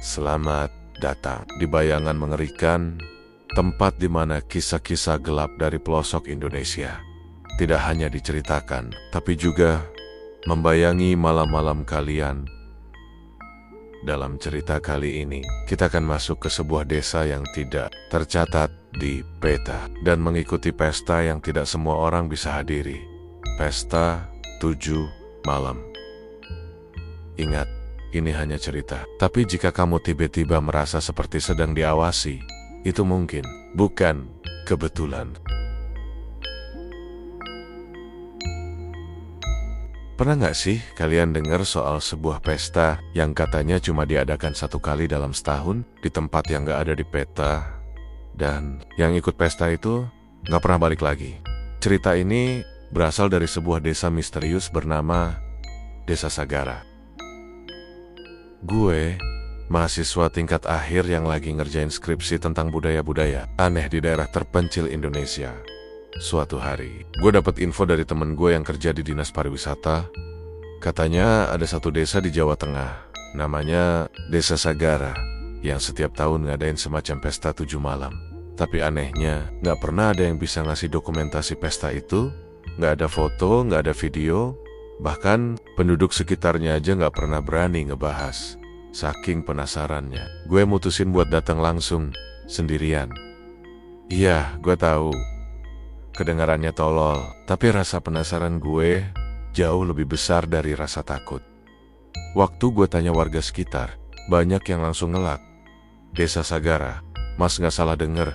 Selamat datang di bayangan mengerikan, tempat di mana kisah-kisah gelap dari pelosok Indonesia tidak hanya diceritakan, tapi juga membayangi malam-malam kalian. Dalam cerita kali ini, kita akan masuk ke sebuah desa yang tidak tercatat di peta dan mengikuti pesta yang tidak semua orang bisa hadiri. Pesta 7 malam. Ingat, ini hanya cerita. Tapi jika kamu tiba-tiba merasa seperti sedang diawasi, itu mungkin bukan kebetulan. Pernah nggak sih kalian dengar soal sebuah pesta yang katanya cuma diadakan 1 kali dalam setahun di tempat yang nggak ada di peta, dan yang ikut pesta itu nggak pernah balik lagi? Cerita ini berasal dari sebuah desa misterius bernama Desa Sagara. Gue, mahasiswa tingkat akhir yang lagi ngerjain skripsi tentang budaya-budaya aneh di daerah terpencil Indonesia. Suatu hari, gue dapat info dari temen gue yang kerja di dinas pariwisata. Katanya ada satu desa di Jawa Tengah, namanya Desa Sagara, yang setiap tahun ngadain semacam pesta 7 malam. Tapi anehnya, gak pernah ada yang bisa ngasih dokumentasi pesta itu. Gak ada foto, gak ada video. Bahkan penduduk sekitarnya aja gak pernah berani ngebahas. Saking penasarannya, gue mutusin buat datang langsung, sendirian. Iya, gue tahu. Kedengarannya tolol, tapi rasa penasaran gue jauh lebih besar dari rasa takut. Waktu gue tanya warga sekitar, banyak yang langsung ngelak. Desa Sagara, mas gak salah denger,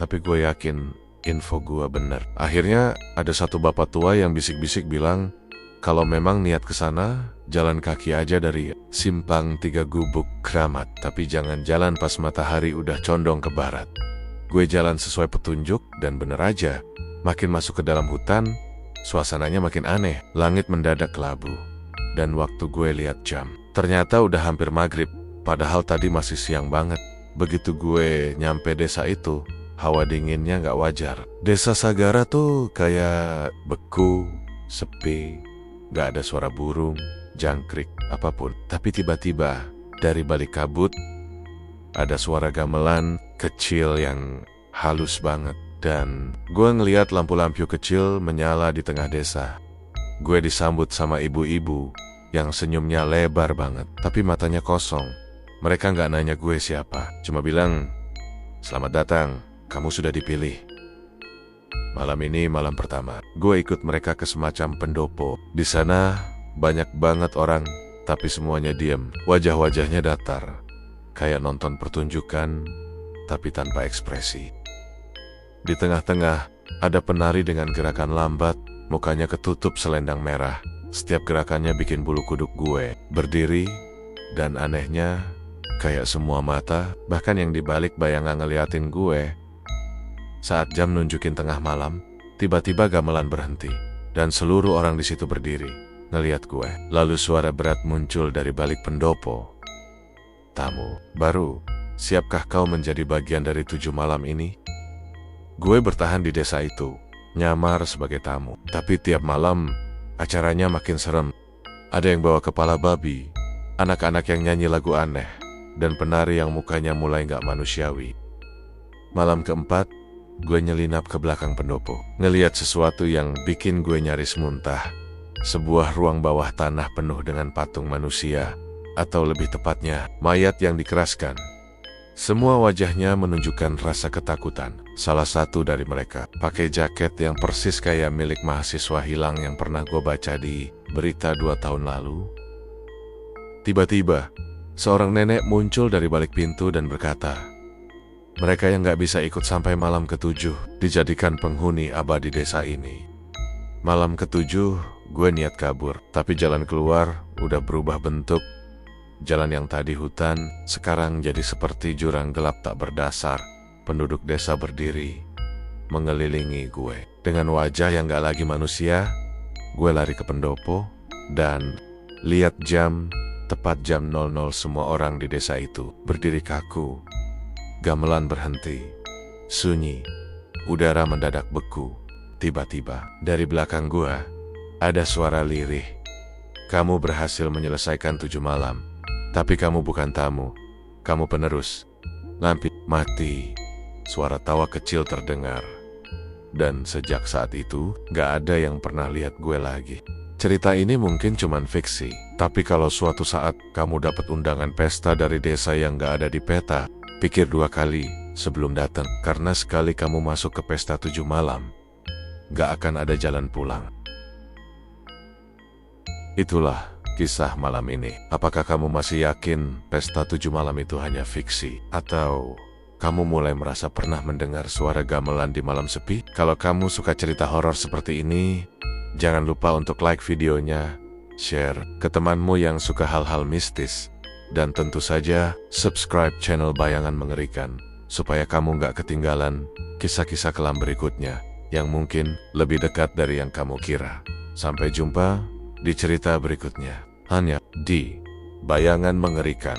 tapi gue yakin info gue bener. Akhirnya ada satu bapak tua yang bisik-bisik bilang, kalau memang niat ke sana, jalan kaki aja dari Simpang 3 Gubuk Kramat, tapi jangan jalan pas matahari udah condong ke barat. Gue jalan sesuai petunjuk dan bener aja. Makin masuk ke dalam hutan, suasananya makin aneh. Langit mendadak kelabu. Dan waktu gue lihat jam, ternyata udah hampir maghrib, padahal tadi masih siang banget. Begitu gue nyampe desa itu, hawa dinginnya gak wajar. Desa Sagara tuh kayak beku, sepi, gak ada suara burung, jangkrik, apapun. Tapi tiba-tiba, dari balik kabut, ada suara gamelan kecil yang halus banget. Dan gue ngeliat lampu-lampu kecil menyala di tengah desa. Gue disambut sama ibu-ibu yang senyumnya lebar banget, tapi matanya kosong. Mereka gak nanya gue siapa, cuma bilang, "Selamat datang, kamu sudah dipilih." Malam ini malam pertama, gue ikut mereka ke semacam pendopo. Di sana banyak banget orang, tapi semuanya diam. Wajah-wajahnya datar, kayak nonton pertunjukan, tapi tanpa ekspresi. Di tengah-tengah, ada penari dengan gerakan lambat, mukanya ketutup selendang merah. Setiap gerakannya bikin bulu kuduk gue berdiri, dan anehnya, kayak semua mata, bahkan yang dibalik bayangan ngeliatin gue. Saat jam nunjukin tengah malam, tiba-tiba gamelan berhenti, dan seluruh orang di situ berdiri, ngeliat gue. Lalu suara berat muncul dari balik pendopo. "Tamu baru, siapkah kau menjadi bagian dari 7 malam ini?" Gue bertahan di desa itu, nyamar sebagai tamu. Tapi tiap malam, acaranya makin serem. Ada yang bawa kepala babi, anak-anak yang nyanyi lagu aneh, dan penari yang mukanya mulai gak manusiawi. Malam keempat, gue nyelinap ke belakang pendopo, ngeliat sesuatu yang bikin gue nyaris muntah. Sebuah ruang bawah tanah penuh dengan patung manusia, atau lebih tepatnya, mayat yang dikeraskan. Semua wajahnya menunjukkan rasa ketakutan. Salah satu dari mereka pakai jaket yang persis kayak milik mahasiswa hilang yang pernah gue baca di berita 2 tahun lalu. Tiba-tiba, seorang nenek muncul dari balik pintu dan berkata, mereka yang gak bisa ikut sampai malam ke-7 dijadikan penghuni abadi desa ini. Malam ke-7, gue niat kabur, tapi jalan keluar udah berubah bentuk. Jalan yang tadi hutan, sekarang jadi seperti jurang gelap tak berdasar. Penduduk desa berdiri, mengelilingi gue. Dengan wajah yang gak lagi manusia, gue lari ke pendopo, dan lihat jam, tepat jam 00 semua orang di desa itu berdiri kaku. Gamelan berhenti, sunyi, udara mendadak beku. Tiba-tiba, dari belakang gue, ada suara lirih. "Kamu berhasil menyelesaikan 7 malam. Tapi kamu bukan tamu. kamu penerus. Lampi mati. Suara tawa kecil terdengar. Dan sejak saat itu, gak ada yang pernah lihat gue lagi. Cerita ini mungkin cuman fiksi, tapi kalau suatu saat kamu dapat undangan pesta dari desa yang gak ada di peta, pikir 2 kali sebelum datang, karena sekali kamu masuk ke pesta 7 malam, gak akan ada jalan pulang. Itulah kisah malam ini. Apakah kamu masih yakin pesta 7 malam itu hanya fiksi? Atau kamu mulai merasa pernah mendengar suara gamelan di malam sepi? Kalau kamu suka cerita horor seperti ini, jangan lupa untuk like videonya, share ke temanmu yang suka hal-hal mistis, dan tentu saja subscribe channel Bayangan Mengerikan, supaya kamu gak ketinggalan kisah-kisah kelam berikutnya yang mungkin lebih dekat dari yang kamu kira. Sampai jumpa di cerita berikutnya, hanya di Bayangan Mengerikan.